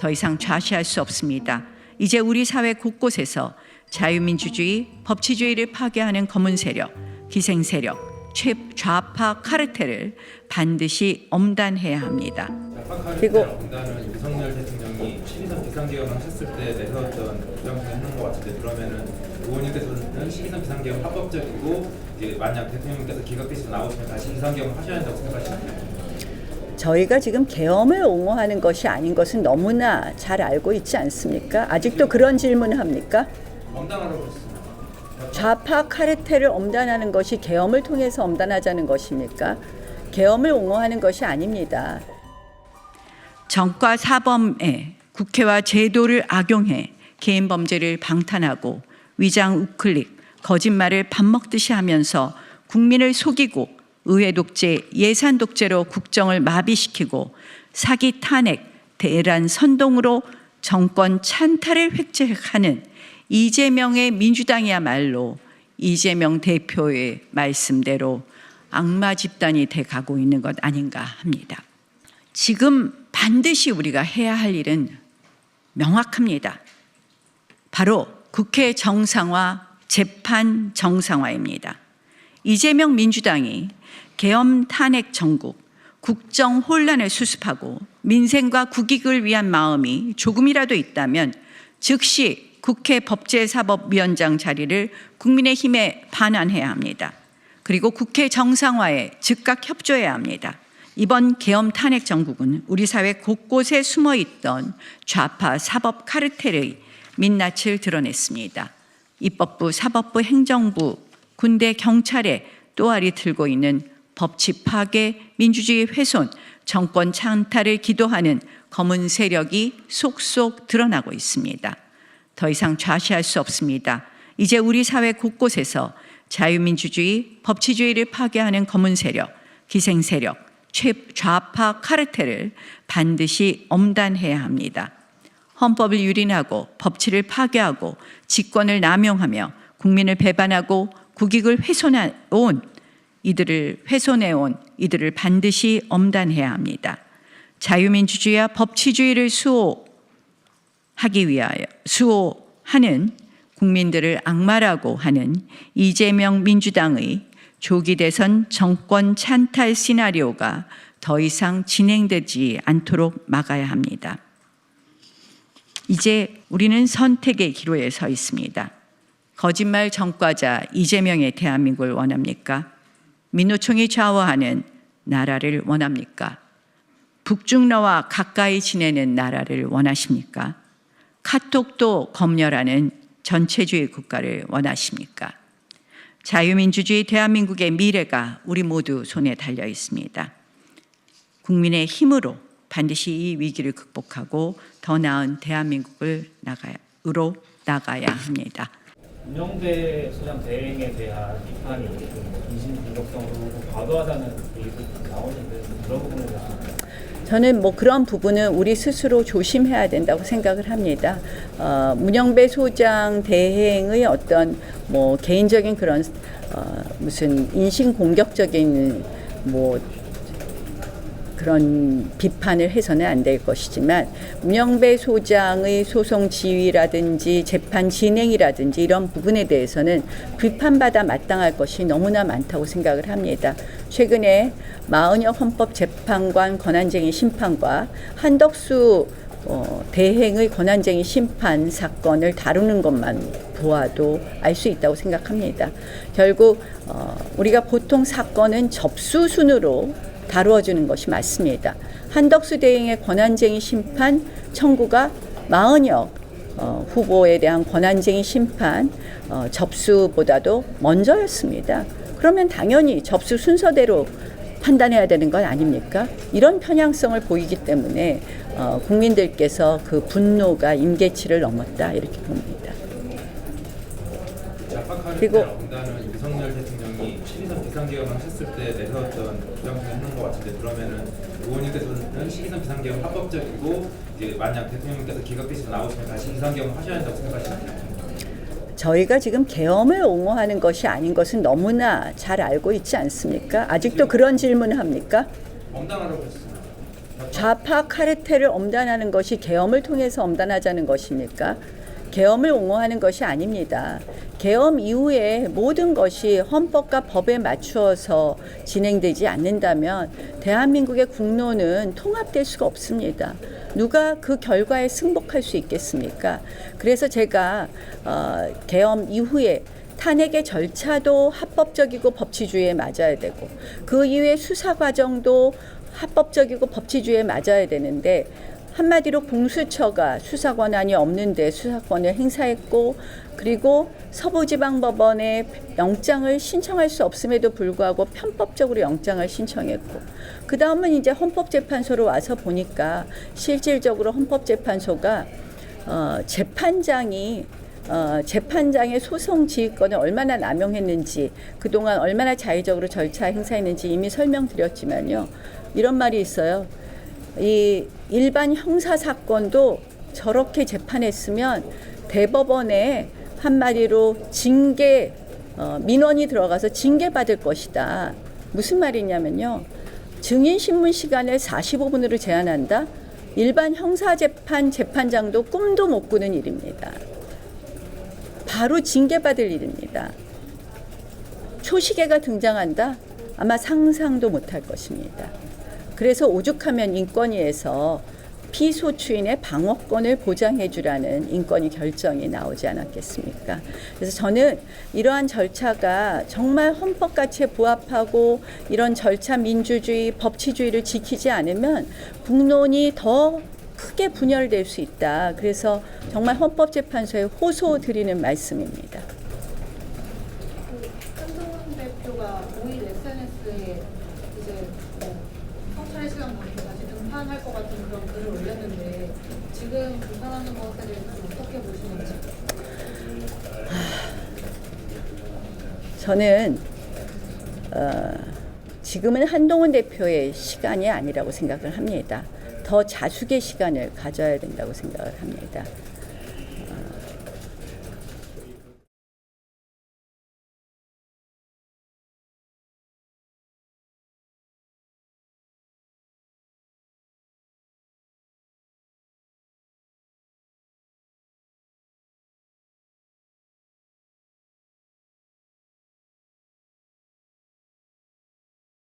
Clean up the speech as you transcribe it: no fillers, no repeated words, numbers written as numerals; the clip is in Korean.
더 이상 좌시할 수 없습니다. 이제 우리 사회 곳곳에서 자유민주주의, 법치주의를 파괴하는 검은 세력, 기생 세력, 최좌파 카르텔을 반드시 엄단해야 합니다. 그리고 엄단은 윤석열 대통령이 12선 비상계엄을 하셨을 때 내세웠던 주장 중에 하는 것 같은데, 그러면은 의원님께서는 12선 비상계엄 합법적이고 이제 만약 대통령님께서 기각되시고 나오시면 다시 비상계엄을 하셔야 한다고 생각하시나요? 저희가 지금 계엄을 옹호하는 것이 아닌 것은 너무나 잘 알고 있지 않습니까? 아직도 그런 질문을 합니까? 엄단하라고 했습니다. 좌파 카르텔을 엄단하는 것이 계엄을 통해서 엄단하자는 것입니까? 계엄을 옹호하는 것이 아닙니다. 정과 사범에 국회와 제도를 악용해 개인 범죄를 방탄하고 위장 우클릭, 거짓말을 밥 먹듯이 하면서 국민을 속이고 의회 독재, 예산 독재로 국정을 마비시키고 사기 탄핵, 대란 선동으로 정권 찬탈을 획책하는 이재명의 민주당이야말로 이재명 대표의 말씀대로 악마 집단이 돼가고 있는 것 아닌가 합니다. 지금 반드시 우리가 해야 할 일은 명확합니다. 바로 국회 정상화, 재판 정상화입니다. 이재명 민주당이 계엄 탄핵 정국, 국정 혼란을 수습하고 민생과 국익을 위한 마음이 조금이라도 있다면 즉시 국회 법제사법위원장 자리를 국민의힘에 반환해야 합니다. 그리고 국회 정상화에 즉각 협조해야 합니다. 이번 계엄 탄핵 정국은 우리 사회 곳곳에 숨어있던 좌파 사법 카르텔의 민낯을 드러냈습니다. 입법부, 사법부, 행정부, 군대, 경찰에 또아리 들고 있는 법치 파괴, 민주주의 훼손, 정권 찬탈을 기도하는 검은 세력이 속속 드러나고 있습니다. 더 이상 좌시할 수 없습니다. 이제 우리 사회 곳곳에서 자유민주주의, 법치주의를 파괴하는 검은 세력, 기생 세력, 최좌파 카르텔을 반드시 엄단해야 합니다. 헌법을 유린하고 법치를 파괴하고 직권을 남용하며 국민을 배반하고 국익을 훼손해온 이들을 반드시 엄단해야 합니다. 자유민주주의와 법치주의를 수호하는 국민들을 악마라고 하는 이재명 민주당의 조기 대선 정권 찬탈 시나리오가 더 이상 진행되지 않도록 막아야 합니다. 이제 우리는 선택의 기로에 서 있습니다. 거짓말 전과자 이재명의 대한민국을 원합니까? 민노총이 좌우하는 나라를 원합니까? 북중러와 가까이 지내는 나라를 원하십니까? 카톡도 검열하는 전체주의 국가를 원하십니까? 자유민주주의 대한민국의 미래가 우리 모두 손에 달려 있습니다. 국민의 힘으로 반드시 이 위기를 극복하고 더 나은 대한민국을 나가야 합니다. 문영배 소장 대행에 대한 비판이 인신 공격성으로 과도하다는 얘기도 나오는데 그런 부분에 대해서 저는 그런 부분은 우리 스스로 조심해야 된다고 생각을 합니다. 문영배 소장 대행의 어떤 개인적인 그런 무슨 인신 공격적인 그런 비판을 해서는 안 될 것이지만 문영배 소장의 소송 지휘라든지 재판 진행이라든지 이런 부분에 대해서는 비판받아 마땅할 것이 너무나 많다고 생각을 합니다. 최근에 마은혁 헌법재판관 권한쟁의 심판과 한덕수 대행의 권한쟁의 심판 사건을 다루는 것만 보아도 알 수 있다고 생각합니다. 결국 우리가 보통 사건은 접수 순으로 다루어주는 것이 맞습니다. 한덕수 대행의 권한쟁의 심판 청구가 마은혁 후보에 대한 권한쟁의 심판 접수보다도 먼저였습니다. 그러면 당연히 접수 순서대로 판단해야 되는 건 아닙니까? 이런 편향성을 보이기 때문에 국민들께서 그 분노가 임계치를 넘었다 이렇게 봅니다. 그리고 엄단은 윤석열 대통령이 12선 비상계엄을 하셨을 때 내세웠던 주장 중에 하는 것 같은데, 그러면은 의원님께서는 12선 비상계엄 합법적이고 이제 만약 대통령님께서 기각되시고 나오시면 다시 비상계엄을 하셔야 한다고 생각하시나요? 저희가 지금 계엄을 옹호하는 것이 아닌 것은 너무나 잘 알고 있지 않습니까? 아직도 그런 질문을 합니까? 엄단하라고 했습니다. 좌파 카르텔을 엄단하는 것이 계엄을 통해서 엄단하자는 것입니까? 계엄을 옹호하는 것이 아닙니다. 계엄 이후에 모든 것이 헌법과 법에 맞추어서 진행되지 않는다면 대한민국의 국론은 통합될 수가 없습니다. 누가 그 결과에 승복할 수 있겠습니까? 그래서 제가 계엄 이후에 탄핵의 절차도 합법적이고 법치주의에 맞아야 되고 그 이후에 수사 과정도 합법적이고 법치주의에 맞아야 되는데 한마디로 공수처가 수사 권한이 없는데 수사권을 행사했고 그리고 서부지방법원에 영장을 신청할 수 없음에도 불구하고 편법적으로 영장을 신청했고 그 다음은 이제 헌법재판소로 와서 보니까 실질적으로 헌법재판소가 재판장의 소송 지휘권을 얼마나 남용했는지 그동안 얼마나 자의적으로 절차 행사했는지 이미 설명드렸지만요. 이런 말이 있어요. 이 일반 형사 사건도 저렇게 재판했으면 대법원에 한마디로 징계 민원이 들어가서 징계받을 것이다. 무슨 말이냐면요. 증인 신문 시간을 45분으로 제한한다. 일반 형사 재판장도 꿈도 못 꾸는 일입니다. 바로 징계받을 일입니다. 초시계가 등장한다? 아마 상상도 못할 것입니다. 그래서 오죽하면 인권위에서 피소추인의 방어권을 보장해 주라는 인권위 결정이 나오지 않았겠습니까? 그래서 저는 이러한 절차가 정말 헌법 가치에 부합하고 이런 절차 민주주의, 법치주의를 지키지 않으면 국론이 더 크게 분열될 수 있다. 그래서 정말 헌법재판소에 호소드리는 말씀입니다. 한동훈 대표가 5일 SNS에 이제 성찰의 시간 갖고 다시 등판할 것 같은 그런 글을 올렸는데 지금 등판하는 것에 대해서 어떻게 보시는지? 저는 지금은 한동훈 대표의 시간이 아니라고 생각을 합니다. 더 자숙의 시간을 가져야 된다고 생각을 합니다.